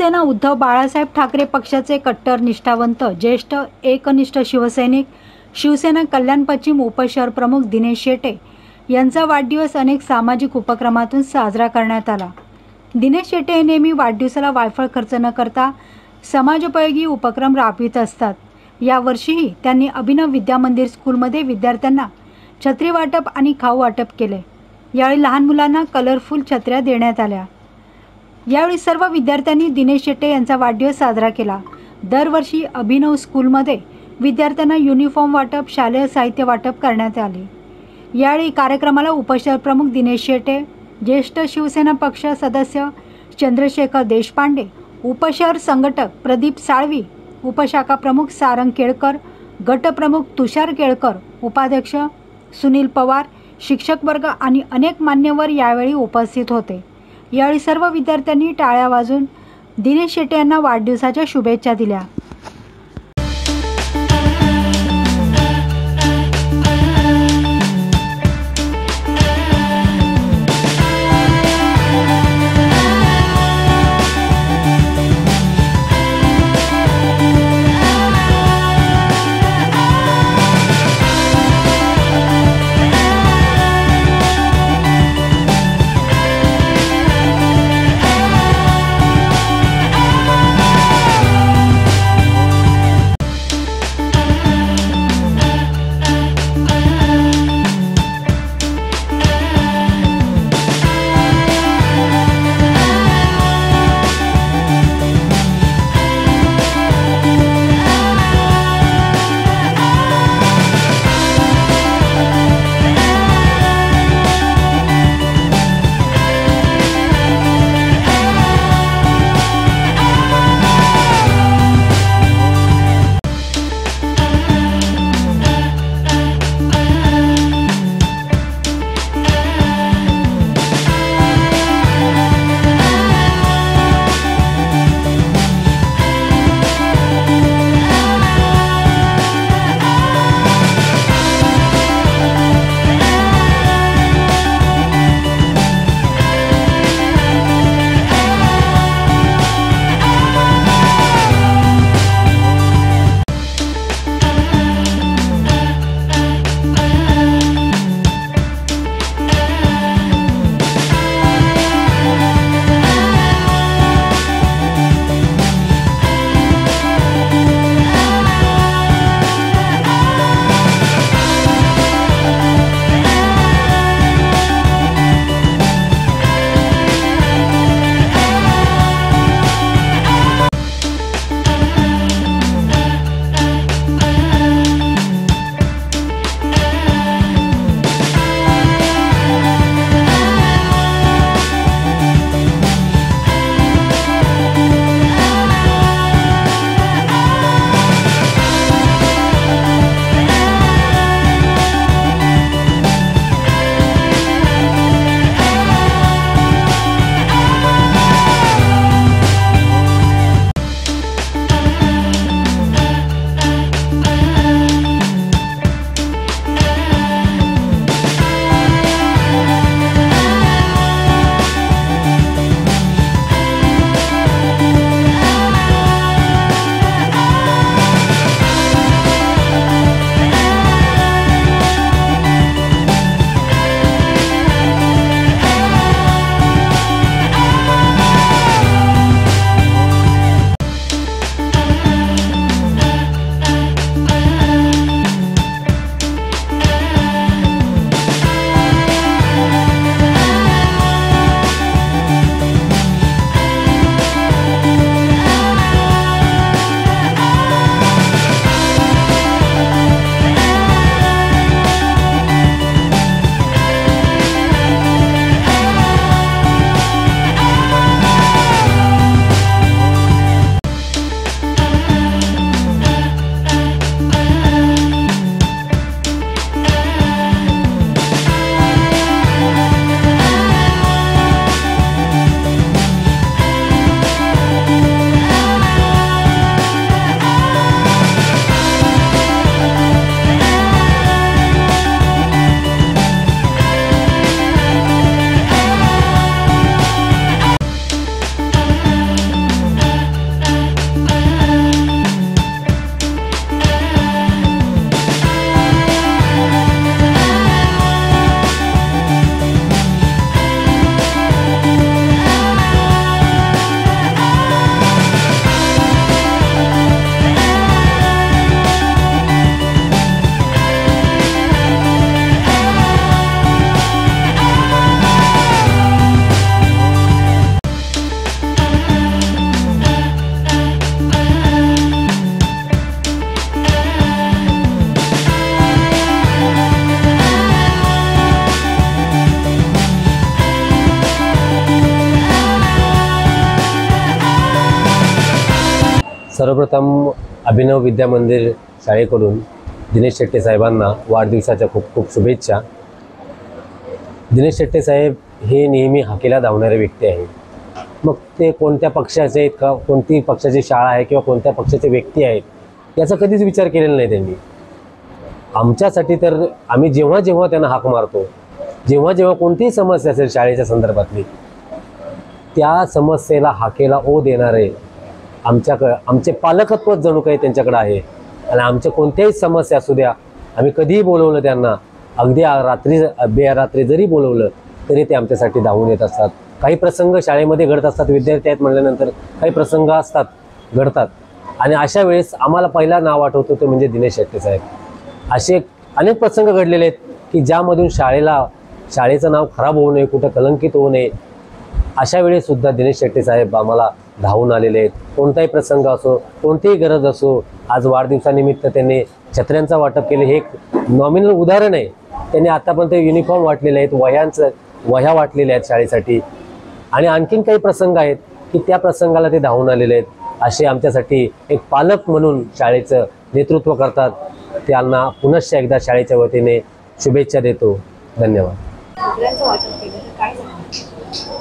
शिवसेना उद्धव बाळासाहेब ठाकरे पक्षाचे कट्टर निष्ठावंत ज्येष्ठ एकनिष्ठ शिवसैनिक शिवसेना कल्याण पश्चिम उपशहर प्रमुख दिनेश शेटे यांचा वाढदिवस अनेक सामाजिक उपक्रमातून साजरा करण्यात आला। दिनेश शेटे हे नेहमी वाढदिवसाला वायफळ खर्च न करता समाजोपयोगी उपक्रम राबवित असतात। यावर्षीही त्यांनी अभिनव विद्या मंदिर स्कूलमध्ये विद्यार्थ्यांना छत्री वाटप आणि खाऊ वाटप केले। यावेळी लहान मुलांना कलरफुल छत्र्या देण्यात आल्या। यावेळी सर्व विद्यार्थ्यांनी दिनेश शेटे यांचा वाढदिवस साजरा केला। दरवर्षी अभिनव स्कूलमध्ये विद्यार्थ्यांना युनिफॉर्म वाटप, शालेय साहित्य वाटप करण्यात आले। यावेळी कार्यक्रमाला उपशहर प्रमुख दिनेश शेटे, ज्येष्ठ शिवसेना पक्ष सदस्य चंद्रशेखर देशपांडे, उपशहर संघटक प्रदीप साळवी, उपशाखा प्रमुख सारंग केळकर, गटप्रमुख तुषार केळकर, उपाध्यक्ष सुनील पवार, शिक्षक वर्ग आणि अनेक मान्यवर यावेळी उपस्थित होते। यावेळी सर्व विद्यार्थ्यांनी टाळ्या वाजवून दिनेश शेटे यांना वाढदिवसाच्या शुभेच्छा दिल्या। सर्वप्रथम अभिनव विद्या मंदिर शाळेकडून दिनेश शेट्टे साहेबांना वाढदिवसाच्या खूप खूप शुभेच्छा। दिनेश शेट्टे साहेब हे नेहमी हाकेला धावणारे व्यक्ती आहे। मग ते कोणत्या पक्षाचे आहेत का, कोणती पक्षाची शाळा आहे किंवा कोणत्या पक्षाचे व्यक्ती आहेत याचा कधीच विचार केलेला नाही त्यांनी। आमच्यासाठी तर आम्ही जेव्हा जेव्हा त्यांना हाक मारतो, जेव्हा जेव्हा कोणतीही समस्या असेल शाळेच्या संदर्भातली, त्या समस्येला हाकेला ओ देणारे आमचे पालकत्व जणू काही त्यांच्याकडे आहे। आणि आमच्या कोणत्याही समस्या असू द्या, आम्ही कधीही बोलवलं त्यांना, अगदी बेरात्री जरी बोलवलं तरी ते आमच्यासाठी धावून येत असतात। काही प्रसंग शाळेमध्ये घडत असतात, विद्यार्थी आहेत म्हटल्यानंतर काही प्रसंग असतात, घडतात, आणि अशा वेळेस आम्हाला पहिला नाव आठवतो ते म्हणजे दिनेश शेट्टे साहेब। असे अनेक प्रसंग घडलेले आहेत की ज्यामधून शाळेचं नाव खराब होऊ नये, कुठं कलंकित होऊ नये, अशा वेळेस सुद्धा दिनेश शेट्टे साहेब आम्हाला धावून आलेले आहेत। कोणताही प्रसंग असो, कोणतीही गरज असो, आज वाढदिवसानिमित्त त्यांनी छत्र्यांचा वाटप केले, हे एक नॉमिनल उदाहरण आहे। त्यांनी आतापर्यंत युनिफॉर्म वाटलेले आहेत, वह्या वाटलेल्या आहेत शाळेसाठी, आणि आणखीन काही प्रसंग आहेत की त्या प्रसंगाला ते धावून आलेले आहेत। असे आमच्यासाठी एक पालक म्हणून शाळेचं नेतृत्व करतात, त्यांना पुनश्च एकदा शाळेच्या वतीने शुभेच्छा देतो। धन्यवाद।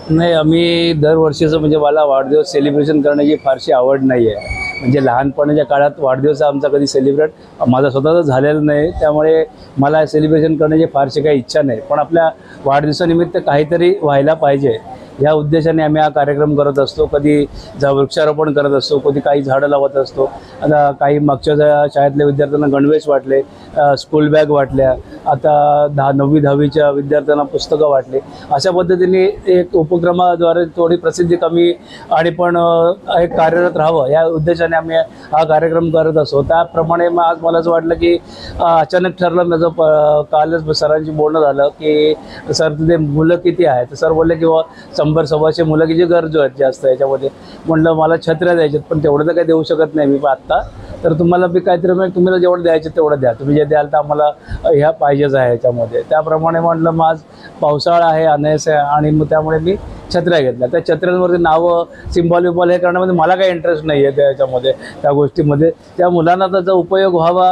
नाही, आम्ही दरवर्षीचं म्हणजे मला वाढदिवस सेलिब्रेशन करण्याची फारशी आवड नाही आहे। म्हणजे लहानपणाच्या काळात वाढदिवस आमचा कधी सेलिब्रेट माझा स्वतःचा झालेला नाही, त्यामुळे मला सेलिब्रेशन करण्याची फारशी काही इच्छा नाही। पण आपल्या वाढदिवसानिमित्त काहीतरी व्हायला पाहिजे या उद्देशाने आम्ही हा कार्यक्रम करत असतो। कधी वृक्षारोपण करत असतो, कधी काही झाडं लावत असतो। आता काही मागच्या शाळेतल्या विद्यार्थ्यांना गणवेश वाटले, स्कूल बॅग वाटल्या, आता 9वी 10वीच्या विद्यार्थ्यांना पुस्तकं वाटले। अशा पद्धतीने एक उपक्रमाद्वारे थोडी प्रसिद्धी कमी आणि पण एक कार्यरत राहावं या उद्देशाने आम्ही हा कार्यक्रम करत असतो। त्याप्रमाणे मग आज मला असं वाटलं की अचानक ठरलं, माझं कालच सरांशी बोलणं झालं की सर तुझे मुलं किती आहेत, तर सर बोलले की 100-125 मुलं की जी गरजू आहेत जास्त याच्यामध्ये। म्हटलं मला छत्र्या द्यायच्यात, पण तेवढं तर काही देऊ शकत नाही मी आत्ता, तर तुम्हाला मी काहीतरी म्हणजे तुम्हाला जेवढं द्यायचं तेवढं द्या, तुम्ही जे द्याल तर आम्हाला ह्या पाहिजेच आहे याच्यामध्ये। त्याप्रमाणे म्हटलं मग आज पावसाळा आहे, अनयस आहे, आणि मग त्यामुळे मी छत्र्या घेतल्या। त्या छत्र्यांवरती नावं सिम्बॉल विम्बॉल हे करण्यामध्ये मला काही इंटरेस्ट नाही आहे त्याच्यामध्ये, त्या गोष्टीमध्ये। त्या मुलांना त्याचा उपयोग व्हावा,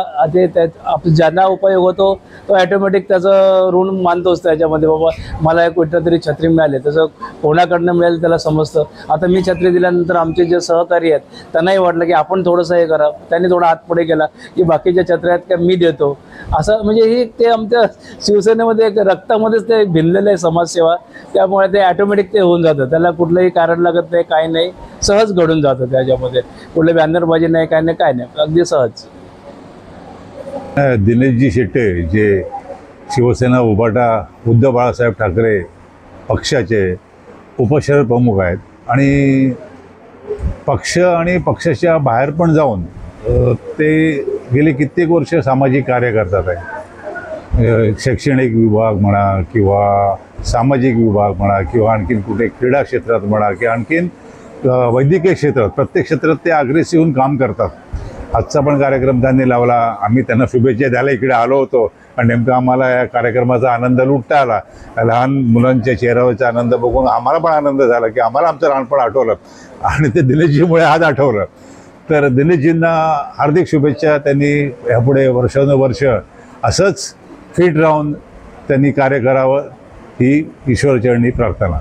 ज्यांना उपयोग होतो तो ॲटोमॅटिक त्याचं ऋण मानतोच त्याच्यामध्ये। बाबा मला एक कुठं तरी छत्री मिळाली, तसं कोणाकडनं मिळेल त्याला समजतं। आता मी छत्री दिल्यानंतर आमचे जे सहकारी आहेत त्यांनाही वाटलं की आपण थोडंसं हे करा, त्यांनी थोडा हात पुढे केला की बाकीच्या छत्र्या आहेत का मी देतो, असं म्हणजे ही ते आमच्या शिवसेनेमध्ये एक रक्तामध्येच ते भिनलेलं आहे समाजसेवा। त्यामुळे ते ॲटोमॅटिक ते होऊन जातं, त्याला कुठलंही कारण लागत नाही, काही नाही, सहज घडून जातं त्याच्यामध्ये। कुठले बॅनरबाजी नाही, काय नाही, काय नाही, अगदी सहज। दिनेशजी शेट्टे जे शिवसेना उभाटा उद्धव बाळासाहेब ठाकरे पक्षाचे उपशहर प्रमुख आहेत, आणि पक्ष आणि पक्षाच्या बाहेर पण जाऊन ते गेले कित्येक वर्ष सामाजिक कार्य करतात आहे। शैक्षणिक विभाग म्हणा किंवा सामाजिक विभाग म्हणा किंवा आणखीन कुठे क्रीडा क्षेत्रात म्हणा किंवा आणखीन वैद्यकीय क्षेत्रात, प्रत्येक क्षेत्रात ते अग्रेसिव्ह होऊन काम करतात। आजचा पण कार्यक्रम त्यांनी लावला, आम्ही त्यांना शुभेच्छा द्यायला इकडे आलो होतो, आणि नेमकं आम्हाला या कार्यक्रमाचा आनंद लुटता आला। लहान मुलांच्या चेहऱ्यावरचा आनंद बघून आम्हाला पण आनंद झाला की आम्हाला आमचं लहानपण आठवलं, आणि ते दिनेशजीमुळे आज आठवलं। तर दिनेशजींना हार्दिक शुभेच्छा। त्यांनी यापुढे वर्षानुवर्ष असंच फिट राहून त्यांनी कार्य करावं ही ईश्वरचरणी प्रार्थना।